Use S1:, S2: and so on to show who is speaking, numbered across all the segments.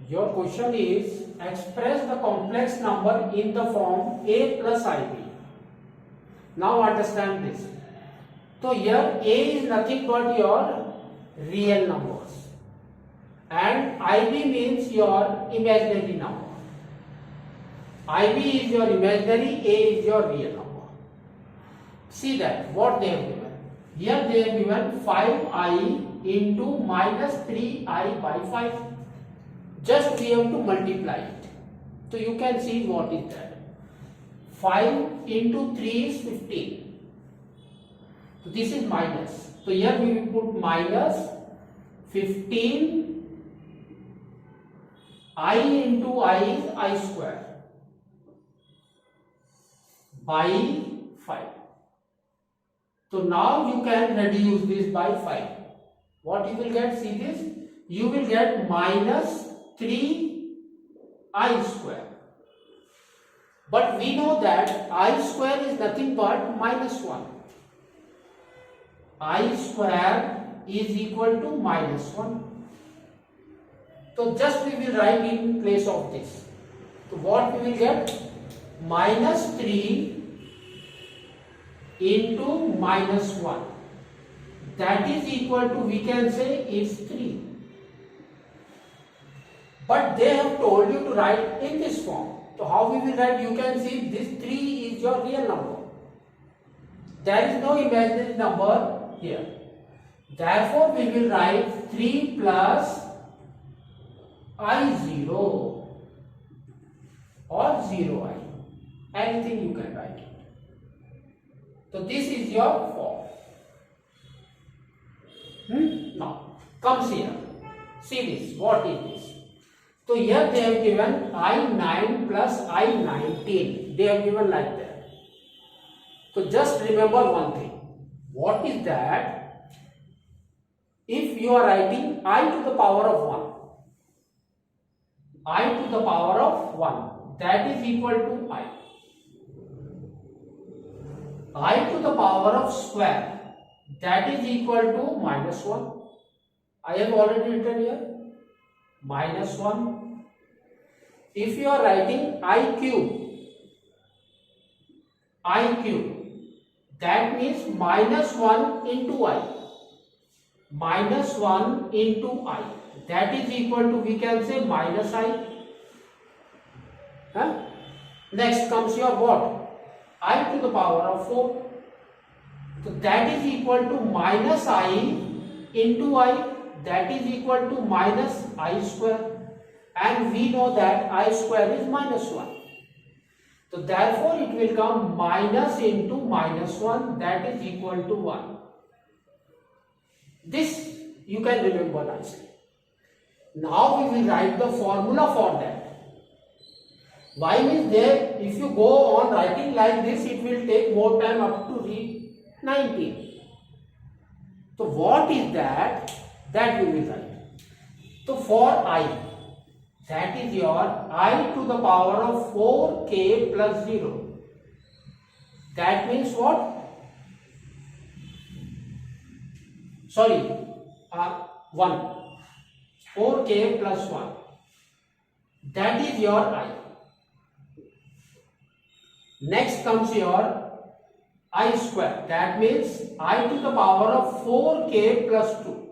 S1: your question is express the complex number in the form a plus ib. Now understand this. So here a is nothing but your real numbers and ib means your imaginary number. ib is your imaginary, a is your real number. See that what they have given. Here they have given 5i into minus 3i by 5. Just we have to multiply it. So you can see what is that. 5 into 3 is 15. So this is minus. So here we will put minus 15 I into I is I square by 5. So now you can reduce this by 5. What you will get? See this? You will get minus 3i square. But we know that I square is nothing but minus 1. I square is equal to minus 1. So just we will write in place of this. So what we will get? Minus 3 into minus 1. That is equal to, we can say, is 3. But they have told you to write in this form. So how we will write? You can see this 3 is your real number. There is no imaginary number here. Therefore, we will write 3 plus I0 or 0i. Anything you can write it. So this is your form. Now, comes here. See this. What is this? So here they have given I9 plus I19. They have given like that. So just remember one thing. What is that? If you are writing I to the power of 1. I to the power of 1. That is equal to I. I to the power of square. That is equal to minus 1. I have already written here. Minus 1. If you are writing I cube, that means minus 1 into I. Minus 1 into I. That is equal to, we can say, minus I. Next comes your what? I to the power of 4. So that is equal to minus I into I. That is equal to minus I square. And we know that I square is minus 1. So therefore it will come minus into minus 1. That is equal to 1. This you can remember nicely. Now we will write the formula for that. Why means there, if you go on writing like this, it will take more time up to read 19. So what is that? That we will write. So for I, that is your I to the power of 4k plus 0. That means what? Sorry, 1. 4k plus 1. That is your I. Next comes your I square. That means I to the power of 4k plus 2.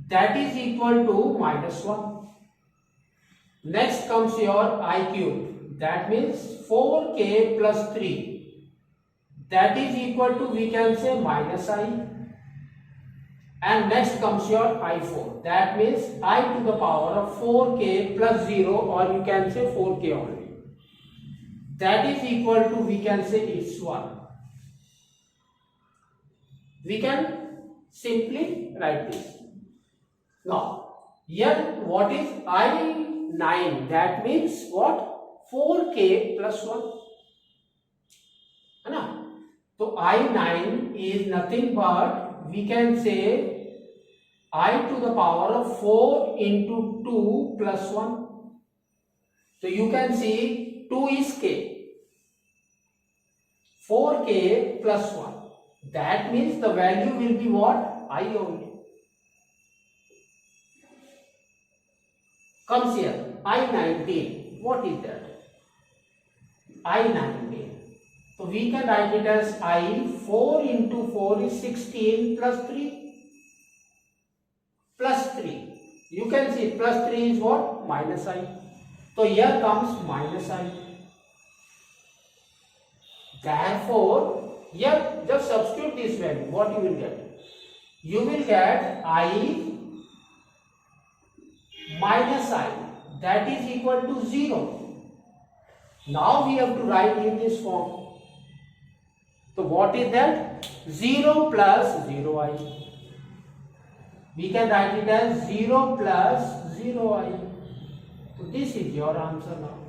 S1: That is equal to minus 1. Next comes your I cube. That means 4k plus 3. That is equal to, we can say, minus I. And next comes your I4. That means I to the power of 4k plus 0, or you can say 4k only. That is equal to, we can say, it's 1. We can simply write this. Now, here what is I9? That means what? 4k plus 1. So I9 is nothing but, we can say, I to the power of 4 into 2 plus 1. So you can see 2 is k. 4k plus 1. That means the value will be what? I only. comes here. I19. What is that? I19. So we can write it as I. 4 into 4 is 16 plus 3. Plus 3. You can see plus 3 is what? Minus I. So here comes minus I. Therefore, here just substitute this value. What you will get? You will get I minus I. That is equal to 0. Now we have to write in this form. So what is that? 0 plus 0i. We can write it as 0 plus 0i. So this is your answer now.